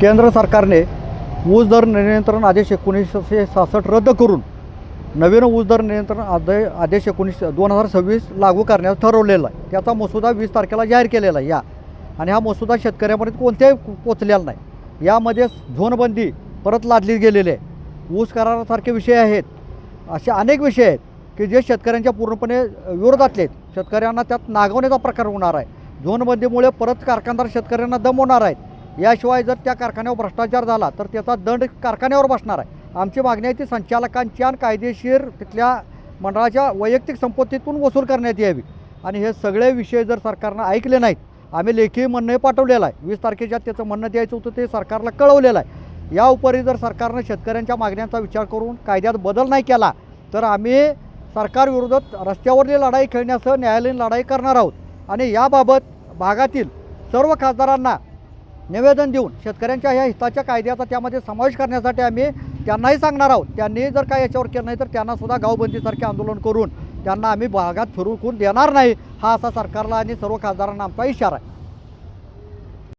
केंद्र सरकारने ऊस दर नियंत्रण आदेश 1966 रद्द करून नवीन ऊस दर नियंत्रण आदेश 2026 लागू करण्यास ठरवलेला आहे। त्याचा मसुदा 20 तारखेला जाहीर केलेला आहे आणि हा मसुदा शेतकऱ्यांपर्यंत कोणत्याही पोचलेला नाही। यामध्ये झोनबंदी परत लादली गेलेली आहे, ऊस करारासारखे विषय आहेत, असे अनेक विषय आहेत की जे शेतकऱ्यांच्या पूर्णपणे विरोधातले आहेत। शेतकऱ्यांना त्यात नागवण्याचा प्रकार होणार आहे। झोनबंदीमुळे परत कारखानदार शेतकऱ्यांना दमवणार आहेत। याशिवाय जर त्या कारखान्यावर भ्रष्टाचार झाला तर त्याचा दंड कारखान्यावर बसणार आहे। आमची मागणी आहे ती संचालकांच्या कायदेशीर तिथल्या मंडळाच्या वैयक्तिक संपत्तीतून वसूल करण्यात यावी आणि हे सगळे विषय जर सरकारनं ऐकले नाहीत, आम्ही लेखी म्हणणे पाठवलेलं आहे। 20 तारखेच्या त्याचं म्हणणं द्यायचं होतं ते सरकारला कळवलेलं आहे। या उपरी जर सरकारनं शेतकऱ्यांच्या मागण्यांचा विचार करून कायद्यात बदल नाही केला तर आम्ही सरकारविरोधात रस्त्यावरली लढाई खेळण्यासह न्यायालयीन लढाई करणार आहोत आणि याबाबत भागातील सर्व खासदारांना निवेदन देऊन शेतकऱ्यांच्या ह्या हिताच्या कायद्याचा त्यामध्ये समावेश करण्यासाठी आम्ही त्यांनाही सांगणार आहोत। त्यांनी जर काय याच्यावर केलं नाही तर त्यांनासुद्धा गावबंदीसारखे आंदोलन करून त्यांना आम्ही भागात फिरवून देणार नाही, हा असा सरकारला आणि सर्व खासदारांना आमचा इशारा आहे।